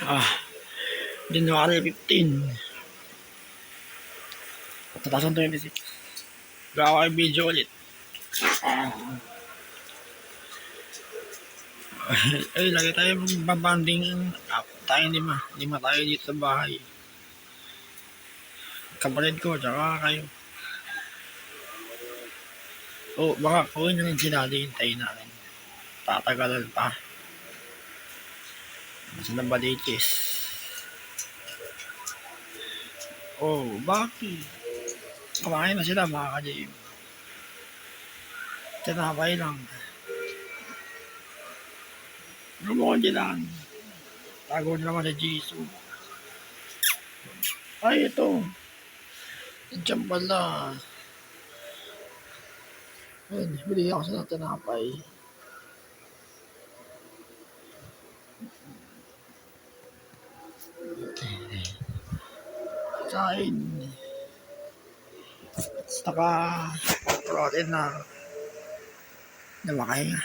Ah, January 15, 2026. Gawa kayo video ulit. Ay, lagi tayo magbabanding. Tayo lima tayo dito sa bahay. Kapatid ko, tsaka kayo. Baka kuhin na rin sila, hintayin natin. Tatagalan pa. Sa nabalitis. Bakit? Kumain na sila mga ka-JM. Tinapay lang. Lumukon lang. Tago na naman sa Jisoo. Ay, ito. Diyan pala. Ayun, bili ako sa tinapay. Kain. Saka protein na makahinga.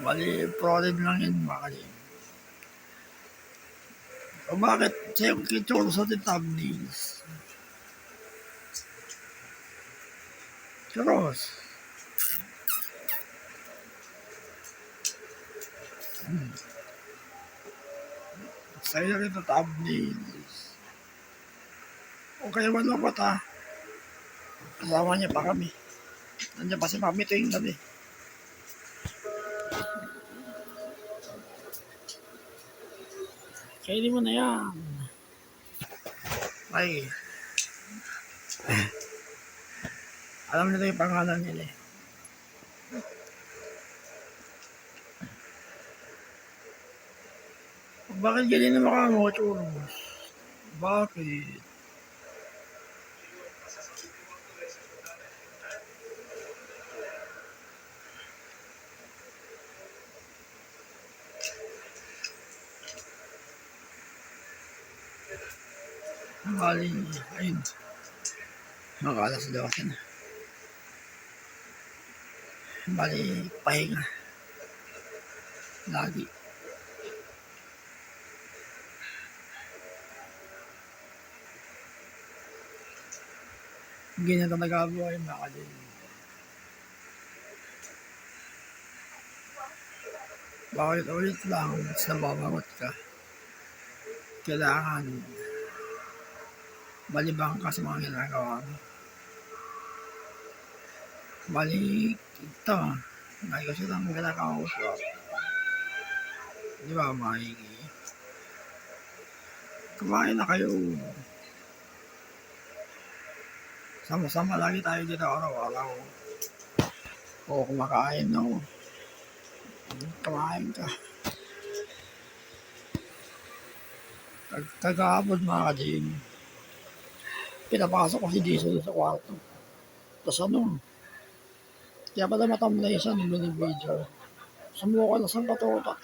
Bali, protein lang yun makahinga. Bakit sa'yo kituro sa thumbnails? Churos. Sa'yo rin ang thumbnails. O kaya malapot ha. Kasama niya pa kami. Nandiyan pa si Mami tuwing gabi. Kainin mo na yan. Ay. Alam nila yung pangalan nila eh. Bakit ganyan na makamu, Churos? Bakit? Bali, ayun. Makalas 12 na. Bali, pahinga. Lagi. Ganyan na nag-abuhay mga kalin. Bakit ulit lang, mas nababangot ka. Kailangan malibang ka sa mga ginagawa mo. Balik ito. Ngayon kasi lang ginagawa. Di ba, Mikey? Kumain na kayo. Sama-sama lagi tayo dito araw-araw. Kumakain ako. Kumain ka. Kagahapon mga ka-JM. Pinapasok ko si Diesel sa kwarto. Tapos kaya pala matamlay siya nung video. Sumuko na sa katutak.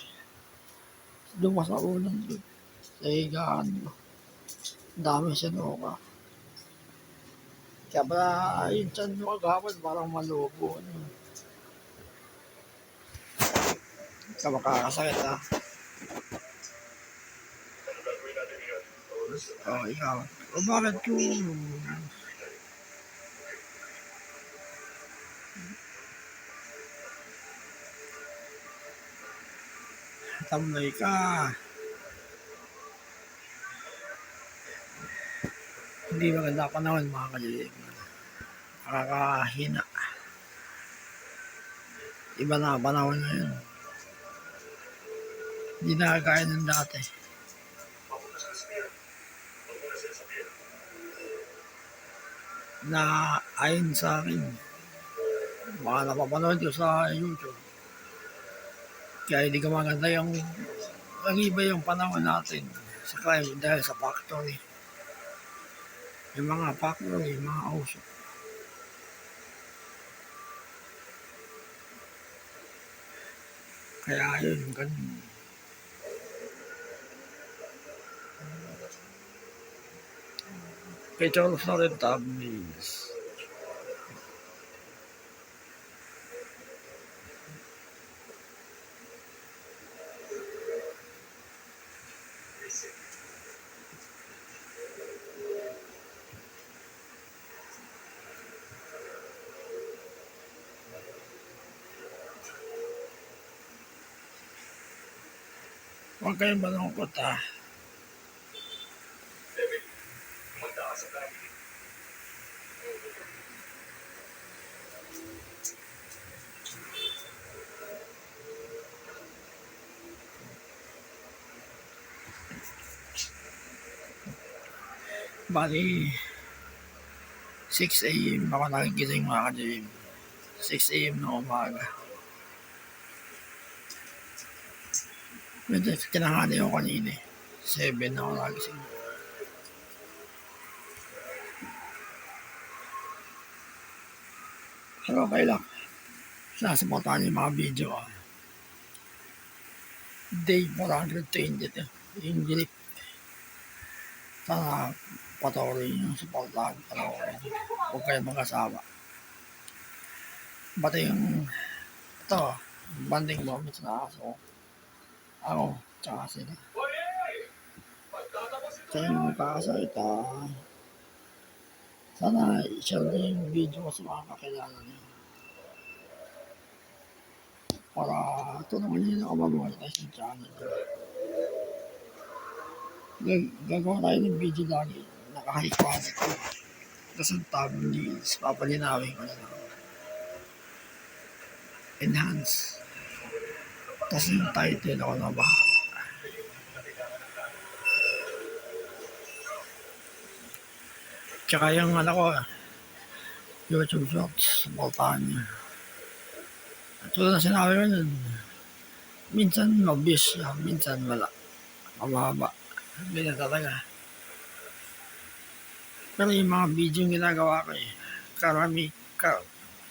Dumas sa ulan doon. Sa higaan. Dami siya nuka. Kaya pala yung tiyan mo kagahapon parang malubo. Ka makakasakit ha. Ikaw. Bakit yun? Tamlay ka. Hindi maganda panahon mga ka-JM. Nakakahina. Iba na panahon ngayon. Hindi na kagaya ng dati. Na ayon sa akin, baka napapanood ko sa YouTube. Kaya hindi ka maganda yung nag-iba yung panahon natin sa crime dahil sa factory. Yung mga factory, yung mga usok. Kaya yun, ganun. Kaya Charles na rin thumbnails. Huwag kayong malungkot ha. Bali, 6 a.m. ako nagigising mga ka-gym. 6 a.m. na umaga. Medyo kinahali ako kanina 7 ako nagising. Pero okay lang. Sasuportahan yung mga video ko. Day 420 yung dilip. Sana patuloy yung suportahan. Huwag kayo mag-asawa. Bata yung ito, banding moments na ako, tsaka sila. Kaya yung magkakasalita, sana i-share nyo yung video ko sa mga kakilala nyo. Para tulungan nyo na ako mag-monetize yung channel. Gagawa tayo ng video lagi, naka-high quality. Tapos ang thumbnails, papalinawin ko na lang. Enhance. Tapos yung title ako na ba? Tsaka yung YouTube Shorts, supportahan niya. At tulad na sinabi ko nun, minsan obvious siya, minsan wala. Mababa. Ganyan talaga. Pero yung mga video yung ginagawa ko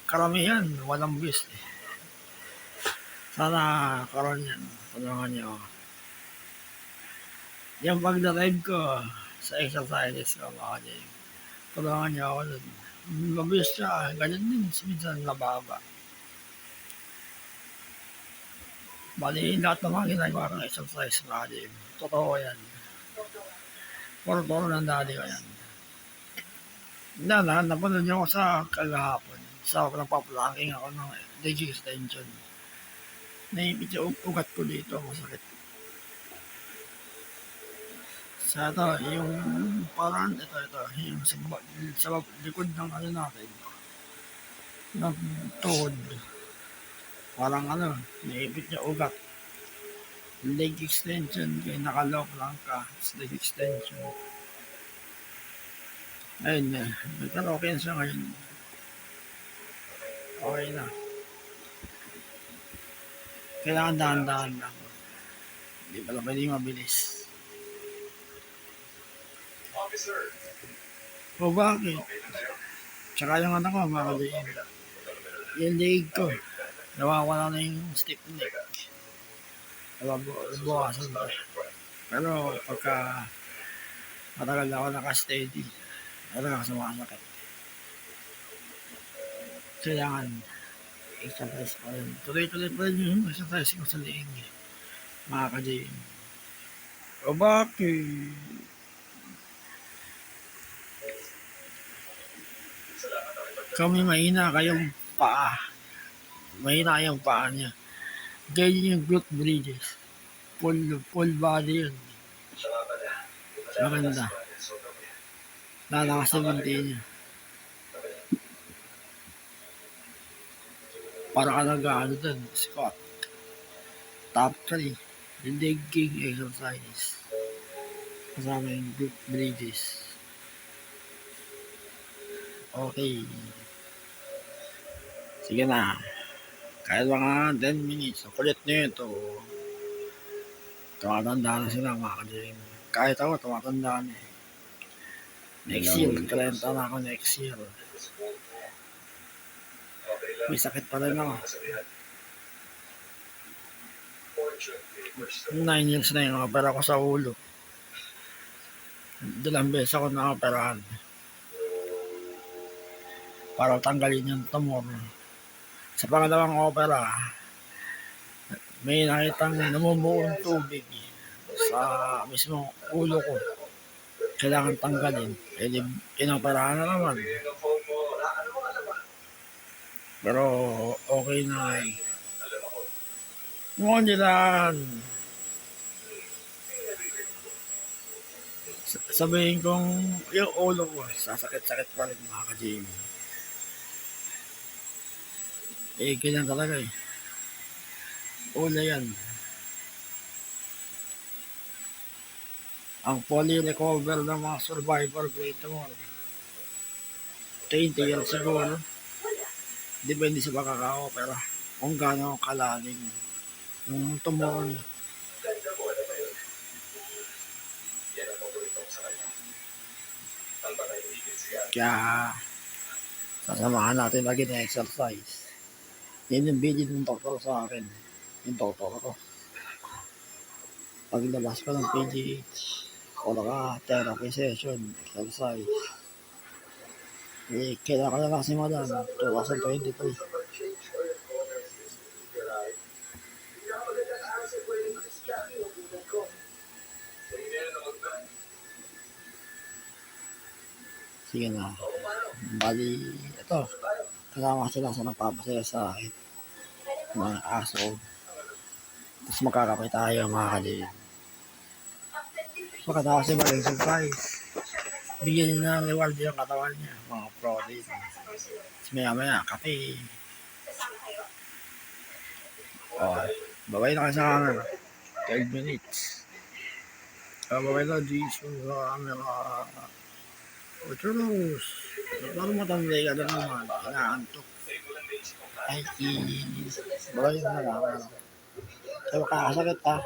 karamihan, walang views eh. Sana karoon yan, tulungan niyo. Yung pagdarive ko sa exercises ko, mga kajay, tulungan niyo ako nun. Mabiyos siya, ganyan din, minsan nababa. Bali, lahat ng mga ginagawa ng exercise, mga kajay, totoo yan. Puro ng dali ko yan. Napanood niyo ako sa kagahapon. Sa nagpa-planking ako ng leg extension. Naipit yung ugat ko dito, masakit. Sa ito, yung parang ito, yung sa likod ng natin, ng tuhod. Parang naipit yung ugat. Leg extension, kaya nakalock lang ka, leg extension. Ayun na, nagka-okay na siya ngayon. Okay na. Kailangan dahan-dahan lang. Hindi pala pwedeng mabilis. O bakit? Tsaka yung ko, makaliin. Yung leg ko, nawawala na yung stiff neck. Bukasan ko. Pero pagka matagal ako naka-steady, talaga sumasakit. Kailangan exercise pa rin. Tuloy-tuloy pa rin yung exercise ko sa liig. Mga ka-gym. O bakit? Kami mahina kayong paa. Mahina yung paa niya. Ganyan yung glute bridges. Full body yun. Maganda. Lalakas na binti niya. Para ka nag-ano dun, squat. Top 3. Leg king exercise. Kasama yung glute bridges. Okay. Sige na. Kahit mga 10 minutes. Ang kulit nyo ito. Tumatanda na sila mga ka-gym. Kahit ako, tumatanda na eh. Next year, 30 na ako next year. May sakit pa rin ako. 9 years na yung opera ko sa ulo. Dalang beses ako na-operahan. Para tanggalin yung tumor. Sa pangalawang opera, may nakitang namumuong tubig sa mismo ulo ko. Kailangan tanggalin. Eh di, inoperahan na naman. Pero okay na eh. Ngunit nilang sabihin kong yung ulo ko, sasakit-sakit pa rin mga ka-Jamie. Eh, ganyan talaga eh. Ulo yan. Ang poly-recover ng mga survivor rate mo, 20 years siguro. Depende sa pagkaka-opera. Kung gaano kalalim yung tumor niya. Kaya, sasamahan natin lagi ng exercise. Yan yung video ng doktor sa akin. Yung doktor ko. Paglabas ko ng PGH, o naka-therapy session, exercise. Eh, kailangan ko na lang si Madam, 2023. Sige na. Bali, ito. Kasama sila sa nagpapasaya sa akin. Mga aso. Tapos magkakape tayo mga kalilin. Pagkatapos si Maring surprise. Bigyan niya ng reward yung katawan niya. Mga protein. Tapos maya kape. Oh, babay na kayo sa camera. 12 minutes. Babay na, Jesus. Sa camera. Ocholos. Parang matangay ka na naman. Inaantok. Ay, babay na lang. Kaya makakasakit ha.